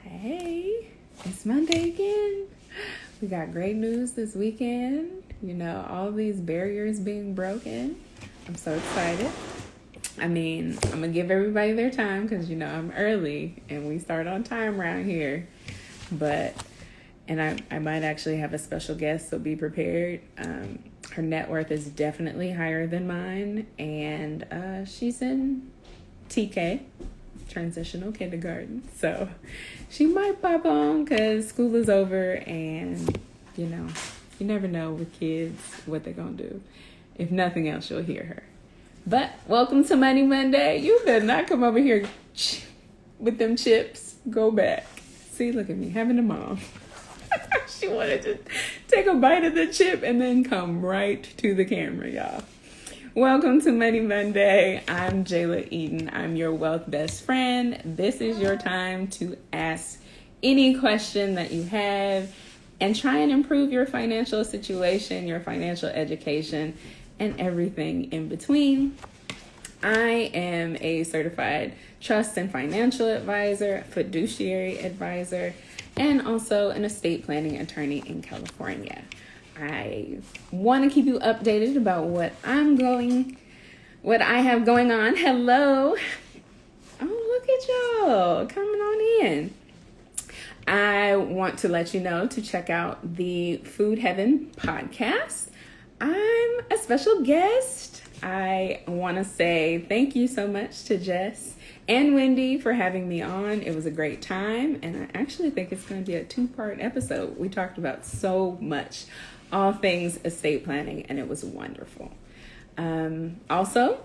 Hey, it's Monday again. We got great news this weekend. You know, all these barriers being broken. I'm so excited. I'm going to give everybody their time because, I'm early and we start on time around here. And I might actually have a special guest, so be prepared. Her net worth is definitely higher than mine, and she's in TK, transitional kindergarten. So she might pop on because school is over, and you never know with kids what they're gonna do. If nothing else, you'll hear her. But welcome to Money Monday. You better not come over here with them chips. Go back. See, look at me having a mom. She wanted to take a bite of the chip and then come right to the camera, y'all. Welcome to Money Monday. I'm Jayla Eden. I'm your wealth best friend. This is your time to ask any question that you have and try and improve your financial situation, your financial education, and everything in between. I am a certified trust and financial advisor, fiduciary advisor, and also an estate planning attorney in California. I want to keep you updated about what I have going on. Hello. Oh, look at y'all coming on in. I want to let you know to check out the Food Heaven podcast. I'm a special guest. I want to say thank you so much to Jess and Wendy for having me on. It was a great time, and I actually think it's going to be a 2-part episode. We talked about so much, all things estate planning, and it was wonderful. Also,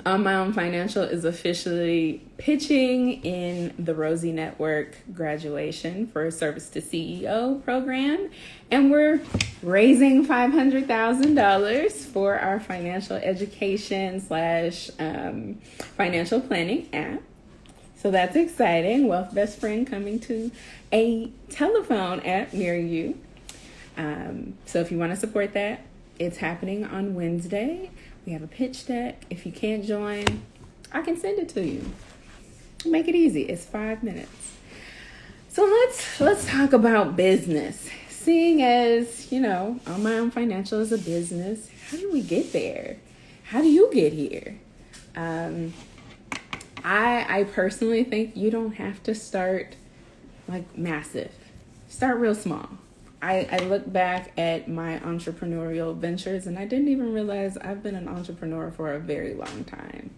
On My Own Financial is officially pitching in the Rosie Network graduation for a Service to CEO program, and we're raising $500,000 for our financial education / financial planning app. So that's exciting. Wealth Best Friend coming to a telephone app near you. So if you want to support that, it's happening on Wednesday. We have a pitch deck. If you can't join, I can send it to you. Make it easy. It's 5 minutes. So let's talk about business. Seeing as, On My Own Financial is a business, how do we get there? How do you get here? I personally think you don't have to start like massive. Start real small. I look back at my entrepreneurial ventures and I didn't even realize I've been an entrepreneur for a very long time.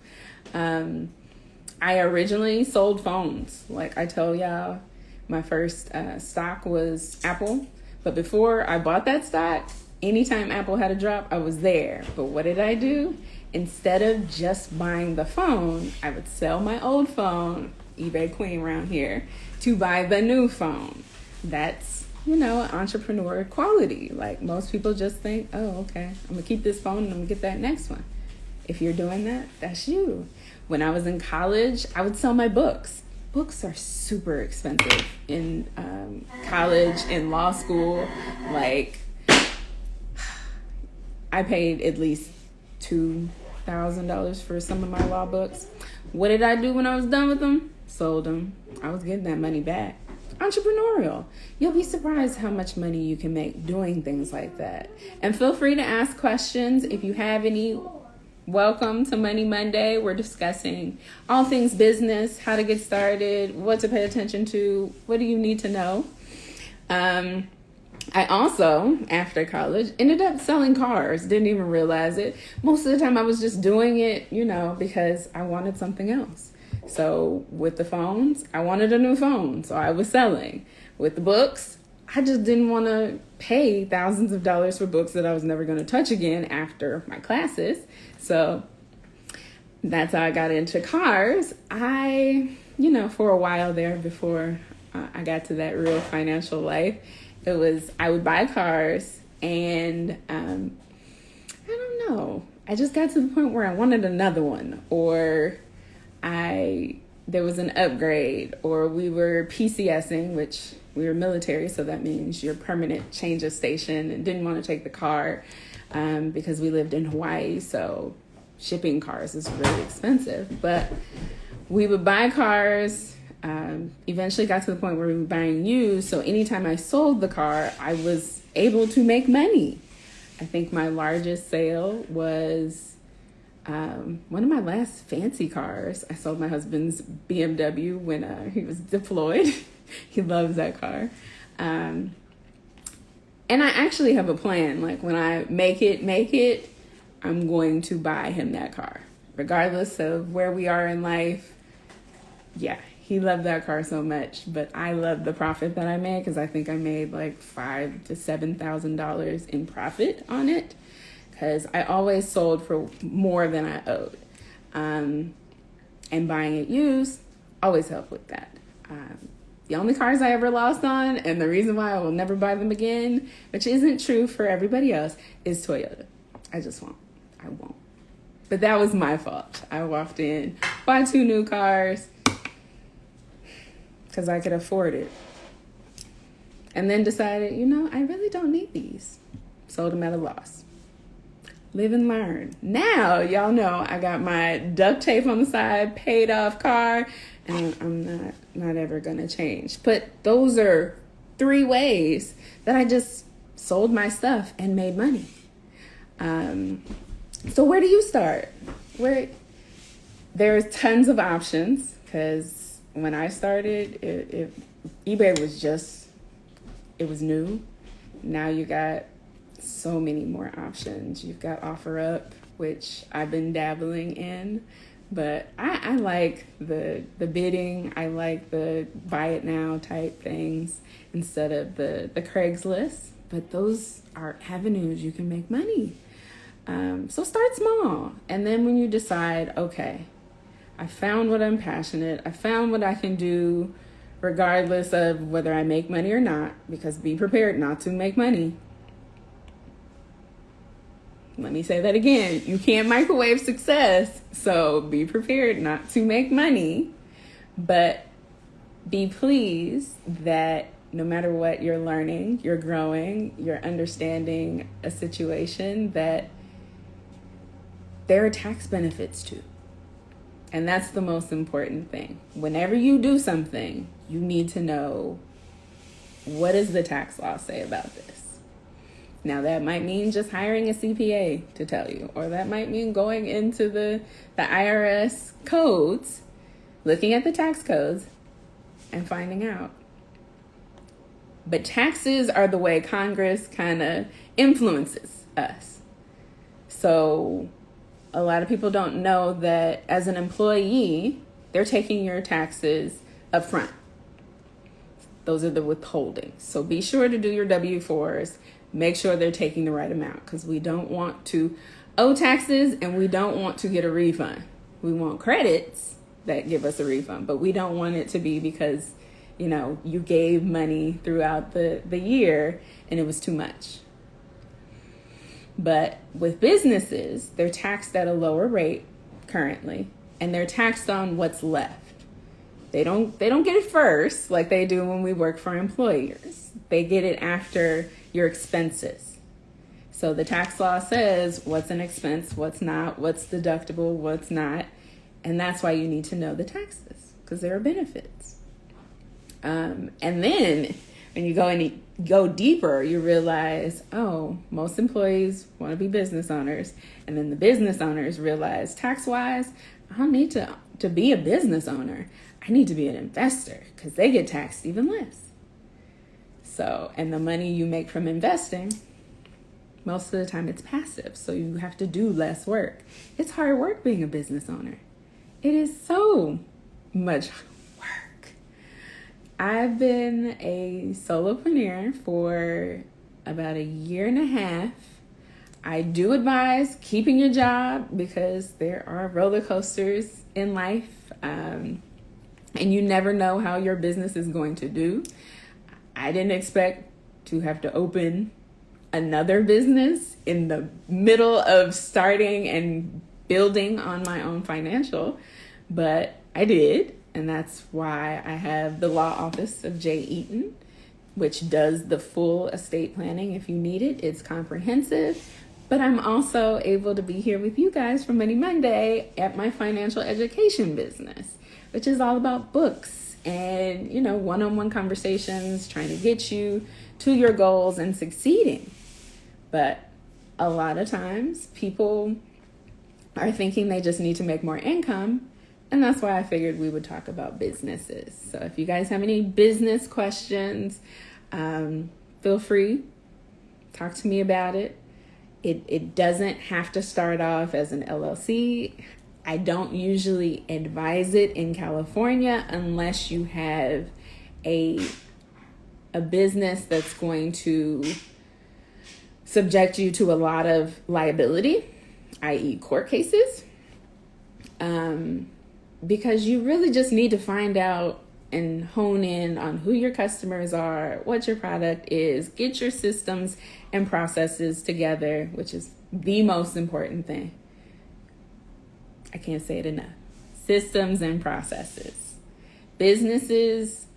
I originally sold phones. Like I told y'all, my first stock was Apple. But before I bought that stock, anytime Apple had a drop, I was there. But what did I do? Instead of just buying the phone, I would sell my old phone, eBay Queen around here, to buy the new phone. That's entrepreneur quality. Like most people just think, oh, okay, I'm gonna keep this phone and I'm gonna get that next one. If you're doing that, that's you. When I was in college, I would sell my books. Books are super expensive in college, in law school. Like I paid at least $2,000 for some of my law books. What did I do when I was done with them? Sold them. I was getting that money back. Entrepreneurial. You'll be surprised how much money you can make doing things like that. And feel free to ask questions if you have any. Welcome to Money Monday. We're discussing all things business, how to get started, what to pay attention to, what do you need to know. I also, after college, ended up selling cars. Didn't even realize it. Most of the time I was just doing it, because I wanted something else. So with the phones, I wanted a new phone, so I was selling. With the books, I just didn't want to pay thousands of dollars for books that I was never going to touch again after my classes. So that's how I got into cars. For a while there before I got to that real financial life, I would buy cars and I don't know. I just got to the point where I wanted another one, or there was an upgrade, or we were PCSing, which we were military, so that means your permanent change of station, and didn't want to take the car because we lived in Hawaii, so shipping cars is really expensive. But we would buy cars, Eventually got to the point where we were buying used. So anytime I sold the car, I was able to make money. I think my largest sale was one of my last fancy cars. I sold my husband's BMW when he was deployed. He loves that car. And I actually have a plan. Like when I make it, I'm going to buy him that car. Regardless of where we are in life. Yeah, he loved that car so much, but I love the profit that I made because I think I made like $5,000 to $7,000 in profit on it because I always sold for more than I owed. And buying it used always helped with that. The only cars I ever lost on, and the reason why I will never buy them again, which isn't true for everybody else, is Toyota. I just won't. I won't. But that was my fault. I walked in, bought 2 new cars, because I could afford it. And then decided, I really don't need these. Sold them at a loss. Live and learn. Now, y'all know I got my duct tape on the side, paid off car, and I'm not ever going to change. But those are 3 ways that I just sold my stuff and made money. So where do you start? There's tons of options because when I started, eBay was new. Now you got so many more options. You've got OfferUp, which I've been dabbling in, but I like the bidding. I like the buy it now type things instead of the Craigslist, but those are avenues you can make money. So start small. And then when you decide, okay, I found what I'm passionate, I found what I can do regardless of whether I make money or not, because be prepared not to make money. Let me say that again. You can't microwave success. So be prepared not to make money, but be pleased that no matter what you're learning, you're growing, you're understanding a situation that there are tax benefits to. And that's the most important thing. Whenever you do something, you need to know, what does the tax law say about this? Now that might mean just hiring a CPA to tell you, or that might mean going into the IRS codes, looking at the tax codes and finding out. But taxes are the way Congress kind of influences us. So a lot of people don't know that as an employee, they're taking your taxes up front. Those are the withholdings. So be sure to do your W-4s. Make sure they're taking the right amount because we don't want to owe taxes and we don't want to get a refund. We want credits that give us a refund, but we don't want it to be because, you gave money throughout the year and it was too much. But with businesses, they're taxed at a lower rate currently, and they're taxed on what's left. They don't get it first like they do when we work for employers. They get it after your expenses. So the tax law says what's an expense, what's not, what's deductible, what's not. And that's why you need to know the taxes because there are benefits. And then when you go deeper, you realize, most employees want to be business owners. And then the business owners realize tax-wise, I don't need to be a business owner. I need to be an investor because they get taxed even less. So, and the money you make from investing, most of the time it's passive. So you have to do less work. It's hard work being a business owner. It is so much work. I've been a solopreneur for about 1.5 years. I do advise keeping your job because there are roller coasters in life. And you never know how your business is going to do. I didn't expect to have to open another business in the middle of starting and building on my own financial, but I did. And that's why I have the law office of J. Eaton, which does the full estate planning if you need it. It's comprehensive. But I'm also able to be here with you guys for Money Monday at my financial education business, which is all about books and, one-on-one conversations, trying to get you to your goals and succeeding. But a lot of times people are thinking they just need to make more income. And that's why I figured we would talk about businesses. So if you guys have any business questions, feel free, talk to me about it. It doesn't have to start off as an LLC. I don't usually advise it in California unless you have a business that's going to subject you to a lot of liability, i.e. court cases. Because you really just need to find out and hone in on who your customers are, what your product is, get your systems and processes together, which is the most important thing. I can't say it enough. Systems and processes. Businesses,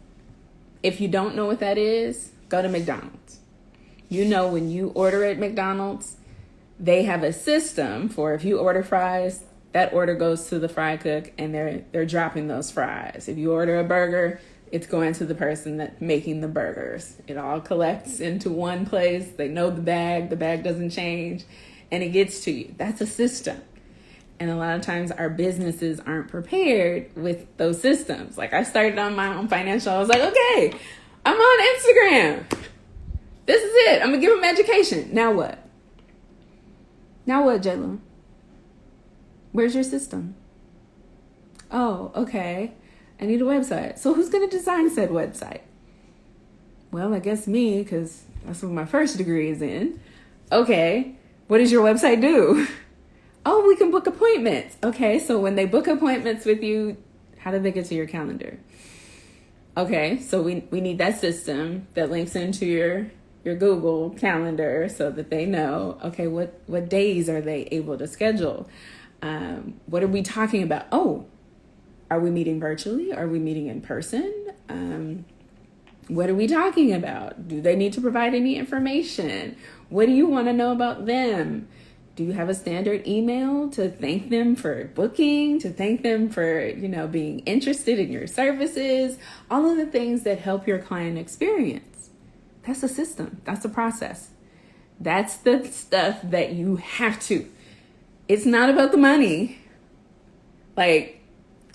if you don't know what that is, go to McDonald's. When you order at McDonald's, they have a system for if you order fries, that order goes to the fry cook and they're dropping those fries. If you order a burger, it's going to the person that's making the burgers. It all collects into one place. They know the bag doesn't change, and it gets to you. That's a system. And a lot of times our businesses aren't prepared with those systems. Like I started on my own financial. I was like, okay, I'm on Instagram. This is it. I'm going to give them education. Now what? J-Lo? Where's your system? Oh, okay. I need a website. So who's going to design said website? Well, I guess me, because that's what my first degree is in. Okay. What does your website do? Oh, we can book appointments. Okay. So when they book appointments with you, how do they get to your calendar? Okay. So we need that system that links into your Google calendar so that they know, okay, what days are they able to schedule? What are we talking about? Oh, are we meeting virtually? Are we meeting in person? What are we talking about? Do they need to provide any information? What do you want to know about them? Do you have a standard email to thank them for booking, to thank them for, being interested in your services? All of the things that help your client experience. That's a system. That's a process. That's the stuff that you have to. It's not about the money. Like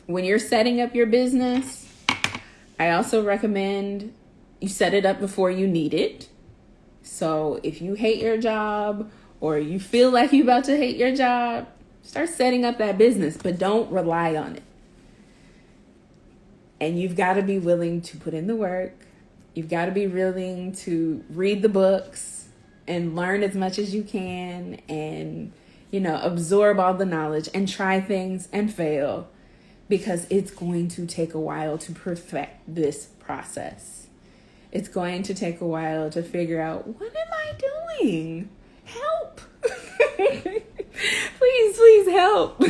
when you're setting up your business, I also recommend you set it up before you need it. So if you hate your job or you feel like you're about to hate your job, start setting up that business, but don't rely on it. And you've got to be willing to put in the work. You've got to be willing to read the books and learn as much as you can and absorb all the knowledge and try things and fail, because it's going to take a while to perfect this process. It's going to take a while to figure out, what am I doing? Help. Please help.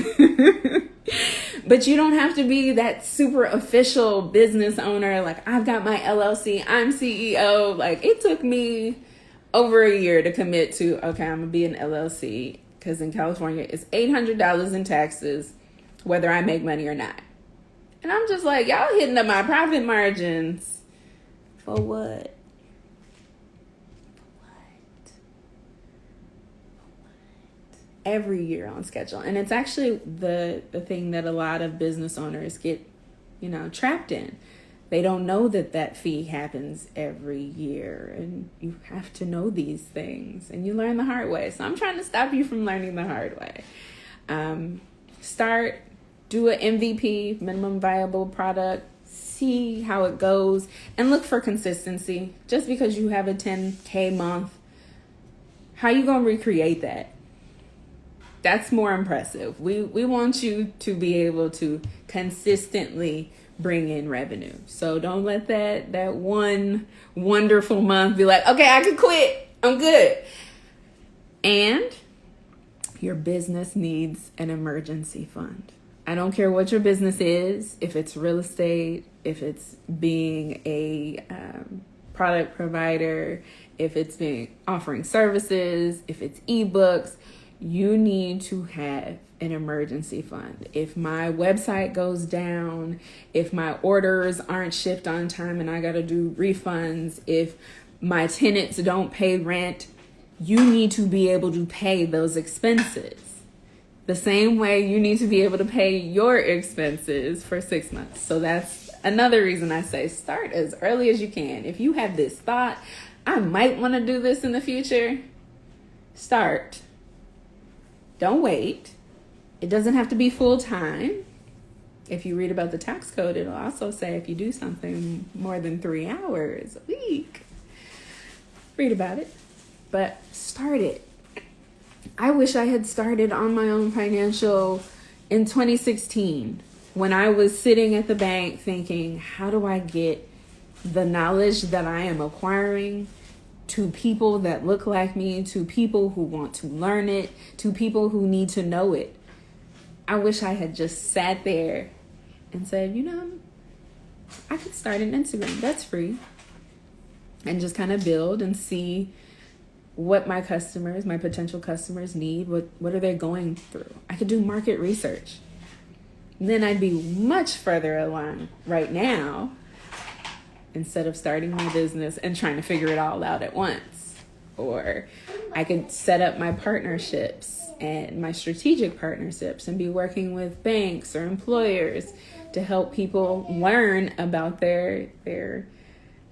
But you don't have to be that super official business owner. Like, I've got my LLC, I'm CEO. Like, it took me over a year to commit to, okay, I'm going to be an LLC. Because in California, it's $800 in taxes, whether I make money or not. And I'm just like, y'all hitting up my profit margins. For what? Every year on schedule. And it's actually the thing that a lot of business owners get, trapped in. They don't know that fee happens every year, and you have to know these things, and you learn the hard way. So I'm trying to stop you from learning the hard way. Do an MVP, minimum viable product, see how it goes, and look for consistency. Just because you have a 10K month, how you gonna recreate that? That's more impressive. We want you to be able to consistently bring in revenue. So don't let that one wonderful month be like, okay, I can quit. I'm good. And your business needs an emergency fund. I don't care what your business is, if it's real estate, if it's being a product provider, if it's being offering services, if it's ebooks, You need to have an emergency fund. If my website goes down, if my orders aren't shipped on time and I got to do refunds, if my tenants don't pay rent, you need to be able to pay those expenses. The same way you need to be able to pay your expenses for 6 months. So that's another reason I say start as early as you can. If you have this thought, I might want to do this in the future, start. Don't wait. It doesn't have to be full time. If you read about the tax code, it'll also say if you do something more than 3 hours a week, read about it. But start it. I wish I had started on my own financial in 2016 when I was sitting at the bank thinking, how do I get the knowledge that I am acquiring to people that look like me, to people who want to learn it, to people who need to know it. I wish I had just sat there and said, I could start an Instagram. That's free. And just kind of build and see what my potential customers need. What are they going through? I could do market research. And then I'd be much further along right now instead of starting my business and trying to figure it all out at once. Or I could set up my partnerships and my strategic partnerships and be working with banks or employers to help people learn about their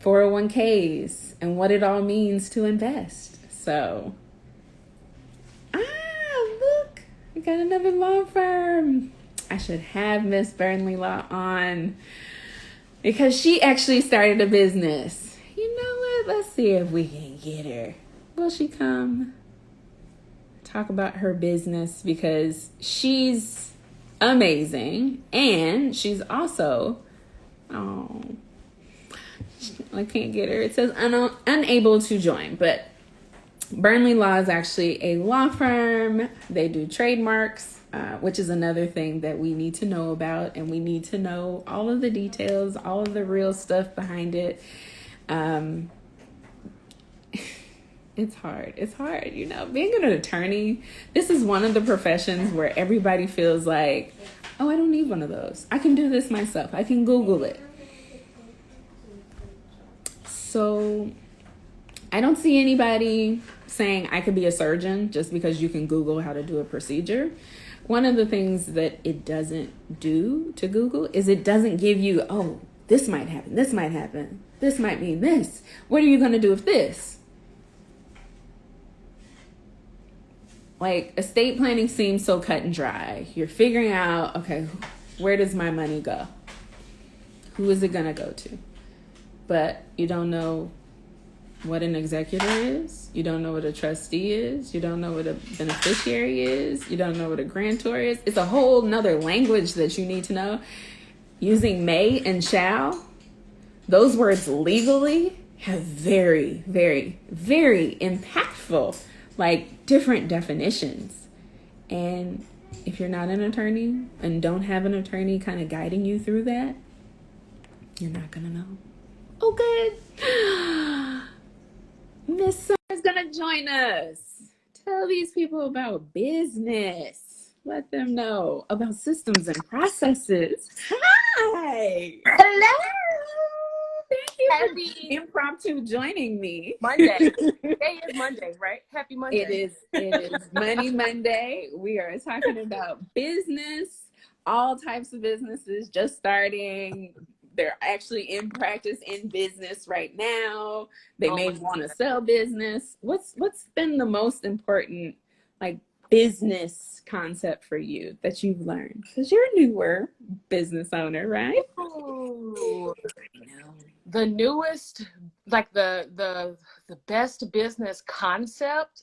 401ks and what it all means to invest. So, look, we got another law firm. I should have Miss Burnley Law on because she actually started a business. You know what? Let's see if we can get her. Will she come talk about her business? Because she's amazing and she's also, I can't get her. It says unable to join, but Burnley Law is actually a law firm. They do trademarks, which is another thing that we need to know about, and we need to know all of the details, all of the real stuff behind it. It's hard. It's hard, being an attorney. This is one of the professions where everybody feels like, oh, I don't need one of those. I can do this myself. I can Google it. So I don't see anybody saying I could be a surgeon just because you can Google how to do a procedure. One of the things that it doesn't do to Google is it doesn't give you, oh, this might happen, this might happen, this might mean this. What are you going to do with this? Like, estate planning seems so cut and dry. You're figuring out, okay, where does my money go? Who is it going to go to? But you don't know what an executor is. You don't know what a trustee is. You don't know what a beneficiary is. You don't know what a grantor is. It's a whole nother language that you need to know. Using may and shall, those words legally have very, very, very impactful, different definitions. And if you're not an attorney and don't have an attorney kind of guiding you through that, you're not going to know. Oh, good. Miss Summer's gonna join us. Tell these people about business. Let them know about systems and processes. Hi. Hello. Thank you for impromptu joining me. Monday. Today is Monday, right? Happy Monday. It is Money Monday. We are talking about business, all types of businesses, just starting. They're actually in practice in business right now. They may want to sell business. What's been the most important business concept for you that you've learned? Because you're a newer business owner, right? Ooh, the newest, the best business concept.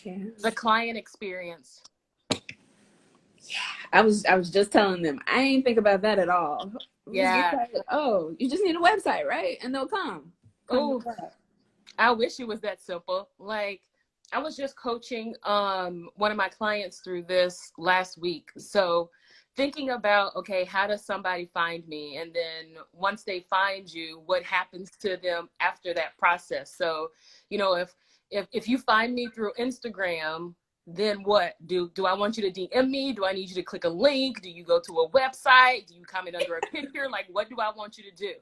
Yeah. The client experience. Yeah, I was just telling them I ain't think about that at all. Yeah. You just need a website, right? And they'll come. Oh, I wish it was that simple. I was just coaching one of my clients through this last week. So thinking about, okay, how does somebody find me? And then once they find you, what happens to them after that process? So, if you find me through Instagram, then what? Do I want you to DM me? Do I need you to click a link? Do you go to a website? Do you comment under a picture? Like, what do I want you to do?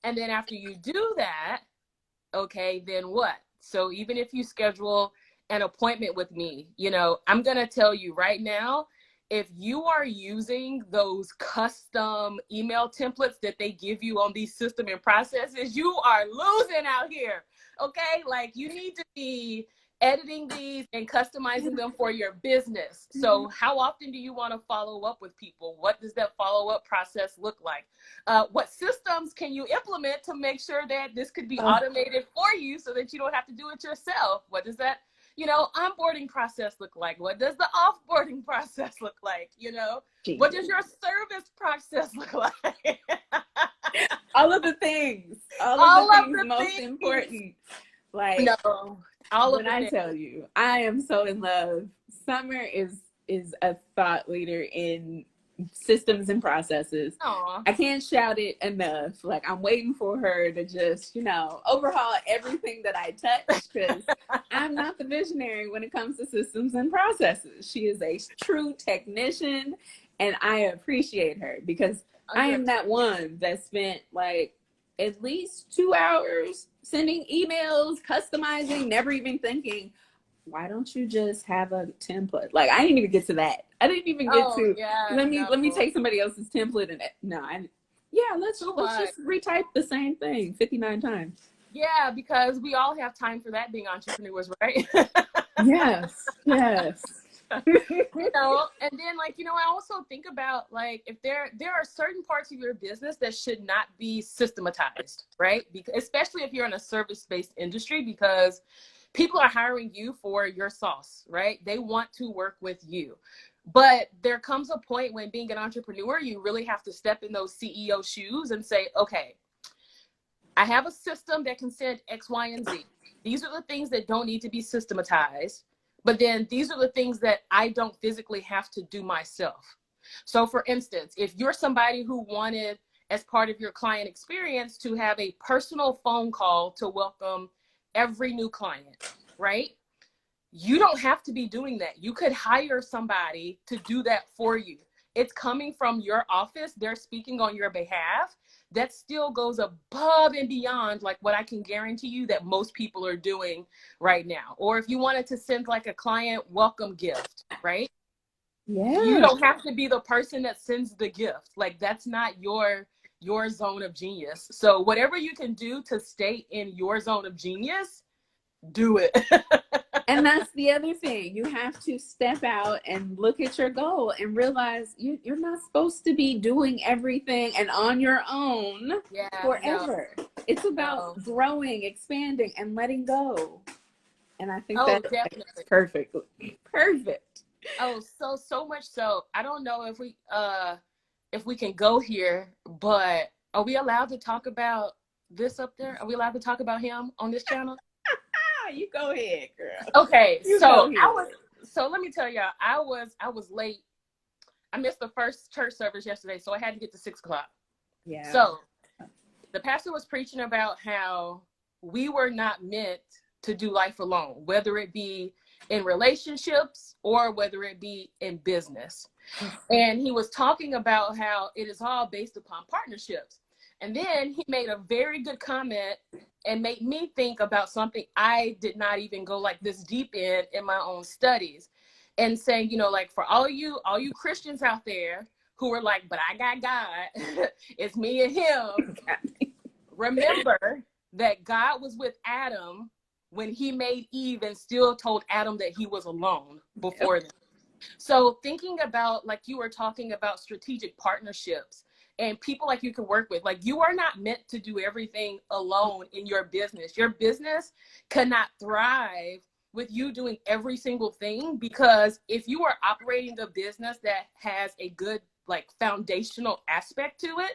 And then after you do that, okay, then what? So even if you schedule an appointment with me, you know, I'm going to tell you right now, if you are using those custom email templates that they give you on these system and processes, you are losing out here. Okay. Like, you need to be editing these and customizing them for your business. So how often do you want to follow up with people? What does that follow-up process look like? What systems can you implement to make sure that this could be automated for you so that you don't have to do it yourself? What does that, you know, onboarding process look like? What does the offboarding process look like? You know, what does your service process look like? All of the things, all of the things most important. Like, no, all when I tell you, I am so in love. Summer is a thought leader in systems and processes. Aww. I can't shout it enough. Like, I'm waiting for her to just, you know, overhaul everything that I touch, because I'm not the visionary when it comes to systems and processes. She is a true technician, and I appreciate her because I am that one that spent like at least 2 hours sending emails, customizing, never even thinking, why don't you just have a template? Like, I didn't even get to that. I didn't even get to let me take somebody else's template and let's just retype the same thing 59 times. Yeah, because we all have time for that being entrepreneurs, right? Yes. You know, and then, like, you know, I also think about, like, if there are certain parts of your business that should not be systematized, right? Because especially if you're in a service-based industry, because people are hiring you for your sauce, right? They want to work with you. But there comes a point when being an entrepreneur, you really have to step in those CEO shoes and say, okay, I have a system that can send X, Y, and Z. These are the things that don't need to be systematized. But then these are the things that I don't physically have to do myself. So for instance, if you're somebody who wanted, as part of your client experience, to have a personal phone call to welcome every new client, right? You don't have to be doing that. You could hire somebody to do that for you. It's coming from your office. They're speaking on your behalf. That still goes above and beyond, like, what I can guarantee you that most people are doing right now. Or if you wanted to send like a client welcome gift, right? Yeah. You don't have to be the person that sends the gift. Like, that's not your zone of genius. So whatever you can do to stay in your zone of genius, do it. And that's the other thing. You have to step out and look at your goal and realize you're not supposed to be doing everything and on your own forever. No. It's about growing, expanding, and letting go. And I think that's perfect. Perfect. Oh, so much so. I don't know if we can go here, but are we allowed to talk about this up there? Are we allowed to talk about him on this channel? You go ahead, girl. Okay, so let me tell y'all, I was late. I missed the first church service yesterday, so I had to get to 6:00. Yeah. So the pastor was preaching about how we were not meant to do life alone, whether it be in relationships or whether it be in business. And he was talking about how it is all based upon partnerships. And then he made a very good comment and made me think about something I did not even go like this deep in my own studies, and saying, you know, like, for all you Christians out there who are like, but I got God, it's me and him. Remember that God was with Adam when he made Eve and still told Adam that he was alone before them. So thinking about, like, you were talking about strategic partnerships and people like you can work with, like, you are not meant to do everything alone in your business. Your business cannot thrive with you doing every single thing, because if you are operating a business that has a good, like, foundational aspect to it,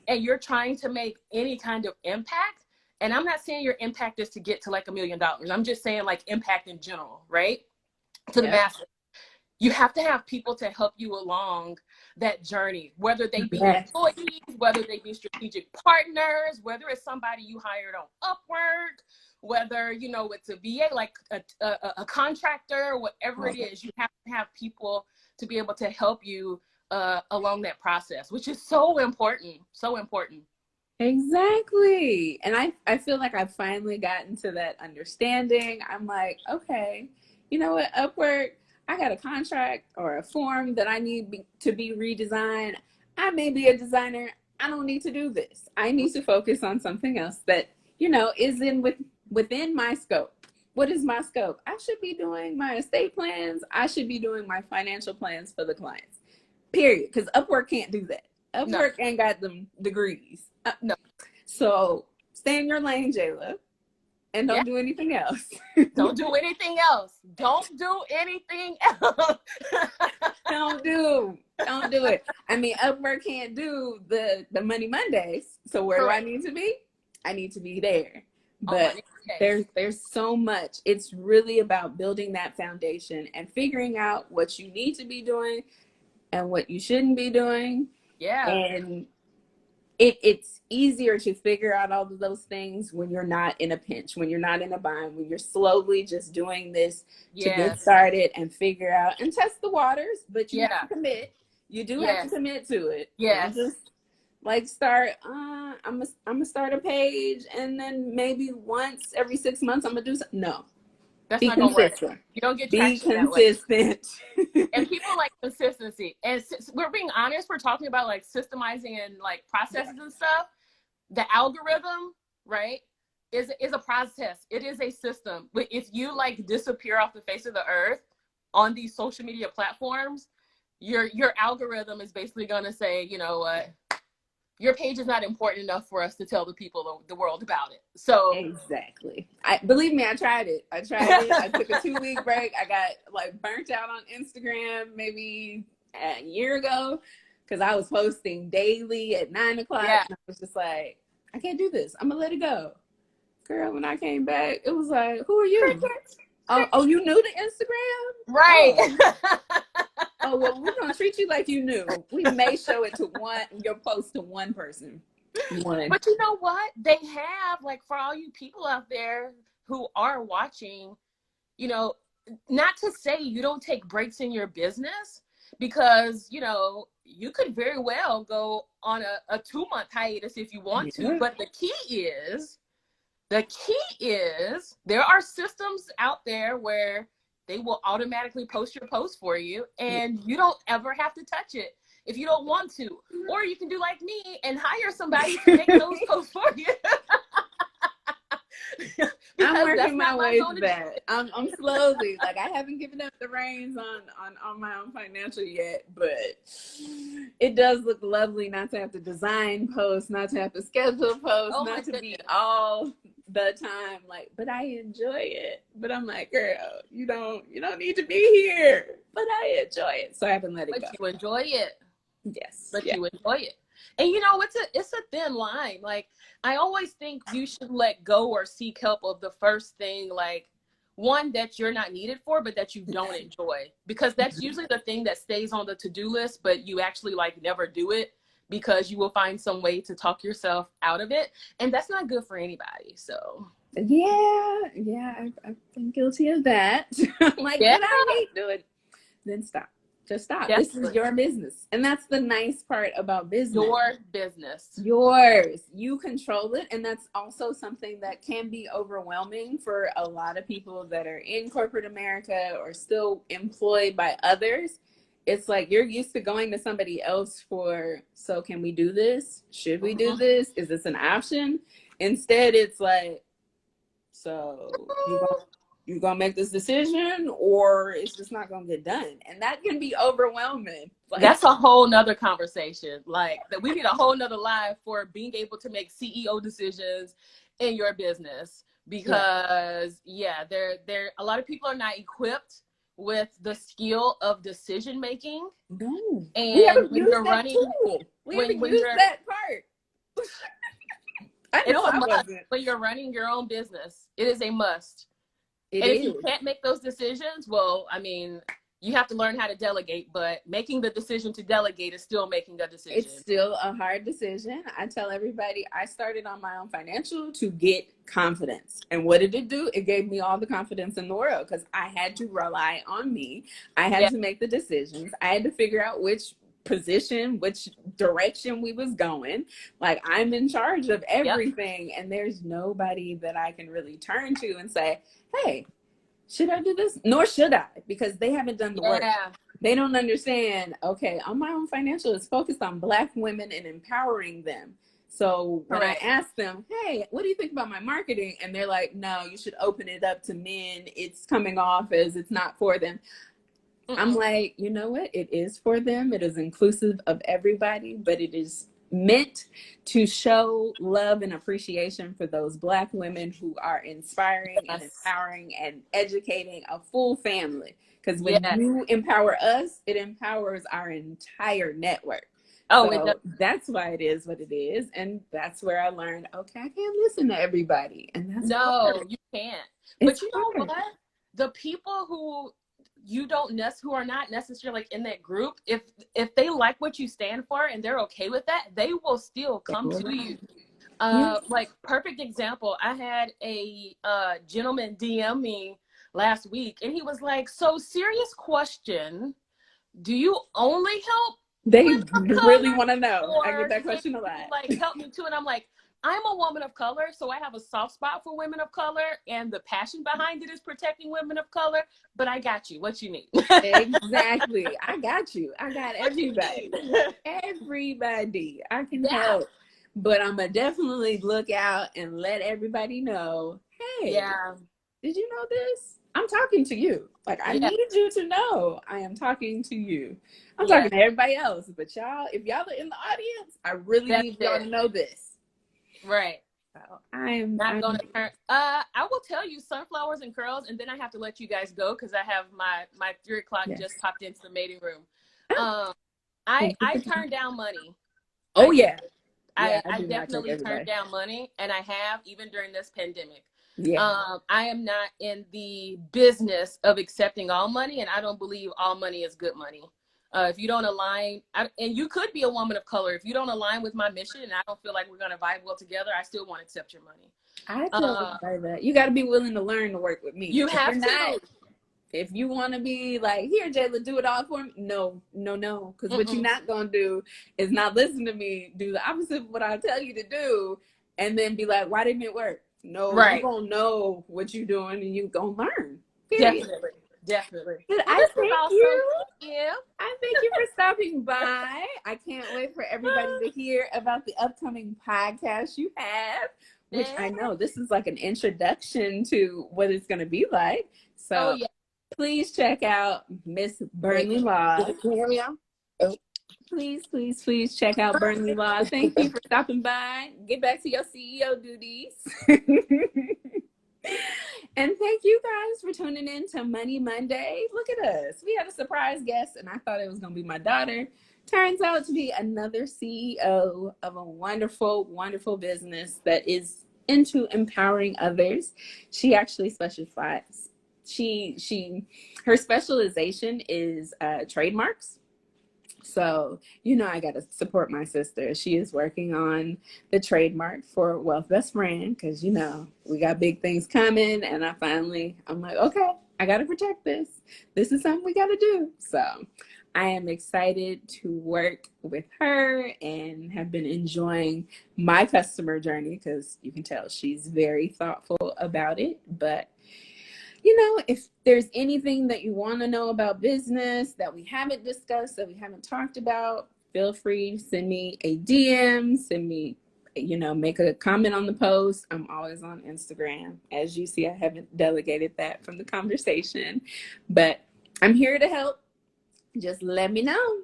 and you're trying to make any kind of impact, and I'm not saying your impact is to get to like $1 million. I'm just saying, like, impact in general, right? To the masses. You have to have people to help you along that journey, whether they be Yes. employees, whether they be strategic partners, whether it's somebody you hired on Upwork, whether, you know, it's a VA, like a contractor, whatever it is, you have to have people to be able to help you along that process, which is so important, so important. Exactly. And I feel like I've finally gotten to that understanding. I'm like, okay, you know what, Upwork, I got a contract or a form that I need to be redesigned. I may be a designer. I don't need to do this. I need to focus on something else that, you know, is within my scope. What is my scope? I should be doing my estate plans. I should be doing my financial plans for the clients. Period. Because Upwork can't do that. Upwork ain't got them degrees. No. So stay in your lane, Jayla, and don't do anything else. Don't do anything else. Don't do anything else. Don't do it. I mean, Upwork can't do the Money Mondays. So where Correct. do I need to be? I need to be there. But there's so much. It's really about building that foundation and figuring out what you need to be doing and what you shouldn't be doing. Yeah. And it's easier to figure out all of those things when you're not in a pinch, when you're not in a bind, when you're slowly just doing this to get started and figure out and test the waters, but you have to commit. You do have to commit to it. Yes. Just like start, I'm gonna start a page and then maybe once every 6 months I'm gonna do something. No. That's be not gonna work. consistent. You don't get be traction consistent. that way. And people like consistency. And we're being honest, we're talking about like systemizing and like processes and stuff. The algorithm, right, is a process. It is a system. But if you like disappear off the face of the earth on these social media platforms, your algorithm is basically gonna say, you know what, your page is not important enough for us to tell the people, the world about it. So exactly. Believe me, I tried it. I took a 2-week break. I got like burnt out on Instagram maybe a year ago because I was posting daily at 9 o'clock. Yeah. And I was just like, I can't do this. I'm gonna let it go. Girl, when I came back, it was like, who are you? Oh, you new to Instagram? Right. Oh, well, we're gonna treat you like you knew. We may show it to your post to one person. But you know what? They have, like, for all you people out there who are watching, you know, not to say you don't take breaks in your business, because, you know, you could very well go on a 2-month hiatus if you want to. But the key is there are systems out there where they will automatically post your post for you, and you don't ever have to touch it if you don't want to. Or you can do like me and hire somebody to make those posts for you. I'm working my way back. I'm slowly, like, I haven't given up the reins on my own financial yet, but it does look lovely not to have to design posts, not to have to schedule posts, not to be all the time like, but I enjoy it. But I'm like, girl, you don't need to be here, but I enjoy it. So I haven't let it go. But you enjoy it. Yes. But you enjoy it. And you know, it's a thin line. Like, I always think you should let go or seek help of the first thing, like, one that you're not needed for, but that you don't enjoy, because that's usually the thing that stays on the to-do list, but you actually like never do it because you will find some way to talk yourself out of it. And that's not good for anybody. So yeah, I've been guilty of that. I'm like, but I hate doing it. Then stop. Just stop. Definitely. This is your business. And that's the nice part about business. Your business. Yours. You control it. And that's also something that can be overwhelming for a lot of people that are in corporate America or still employed by others. It's like you're used to going to somebody else for, so can we do this? Should we do this? Is this an option? Instead, it's like, so you gonna make this decision, or it's just not gonna get done. And that can be overwhelming. Like, that's a whole nother conversation. Like, that we need a whole nother live for being able to make CEO decisions in your business, because there a lot of people are not equipped with the skill of decision making. No. And when you're running, when you're that part. I know I wasn't. When you're running your own business, it is a must. If you can't make those decisions, well, I mean, You have to learn how to delegate, but making the decision to delegate is still making a decision. It's still a hard decision. I tell everybody I started on my own financial to get confidence. And what did it do? It gave me all the confidence in the world because I had to rely on me. I had to make the decisions. I had to figure out which position, which direction we was going. Like, I'm in charge of everything, and there's nobody that I can really turn to and say, hey, should I do this? Nor should I, because they haven't done the work. They don't understand, okay, On My Own Financial is focused on Black women and empowering them. So when I ask them, hey, what do you think about my marketing? And they're like, no, you should open it up to men. It's coming off as it's not for them. I'm like, you know what? It is for them. It is inclusive of everybody, but it is meant to show love and appreciation for those Black women who are inspiring and empowering and educating a full family. Because when you empower us, it empowers our entire network. So that's why it is what it is. And that's where I learned, okay, I can't listen to everybody. And that's you can't. But you know what? The people who you don't who are not necessarily like in that group, if they like what you stand for and they're okay with that, they will still come to you. Like, perfect example, I had a gentleman DM me last week, and he was like, so serious question, do you only help? They really want to know. I get that question a lot. Like, help me too. And I'm like, I'm a woman of color, so I have a soft spot for women of color, and the passion behind it is protecting women of color, but I got you. What you need? Exactly. I got you. I got everybody. Everybody. I can help. But I'm going to definitely look out and let everybody know, hey, did you know this? I'm talking to you. Like, I need you to know I am talking to you. I'm talking to everybody else. But y'all, if y'all are in the audience, I really need y'all to know this. Right. So I'm not going to turn. I will tell you sunflowers and curls, and then I have to let you guys go because I have my 3 o'clock just popped into the mating room. I turned down money. Oh, I definitely turned down money, and I have even during this pandemic. I am not in the business of accepting all money, and I don't believe all money is good money. If you don't align, and you could be a woman of color, if you don't align with my mission and I don't feel like we're going to vibe well together, I still won't accept your money. I feel that. You got to be willing to learn to work with me. You have to. If you want to be like, here, Jayla, do it all for me. No. Because what you're not going to do is not listen to me, do the opposite of what I tell you to do, and then be like, why didn't it work? No, you're going to know what you're doing and you're going to learn. Period. Definitely. I thank you. I thank you for stopping by. I can't wait for everybody to hear about the upcoming podcast you have, which I know this is like an introduction to what it's going to be like. So please check out Miss Burnley Law. Can you hear me now? Please check out Burnley Law. Thank you for stopping by. Get back to your CEO duties. And thank you guys for tuning in to Money Monday. Look at us. We had a surprise guest, and I thought it was going to be my daughter. Turns out to be another CEO of a wonderful, wonderful business that is into empowering others. She actually specializes. Her specialization is trademarks. So, I got to support my sister. She is working on the trademark for Wealth Best Friend because, we got big things coming. And I'm like, okay, I got to protect this. This is something we got to do. So I am excited to work with her and have been enjoying my customer journey because you can tell she's very thoughtful about it. But if there's anything that you want to know about business that we haven't discussed, that we haven't talked about, feel free to send me a DM, make a comment on the post. I'm always on Instagram. As you see, I haven't delegated that from the conversation, but I'm here to help. Just let me know.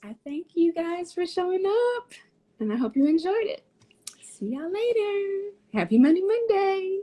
I thank you guys for showing up, and I hope you enjoyed it. See y'all later. Happy Money Monday.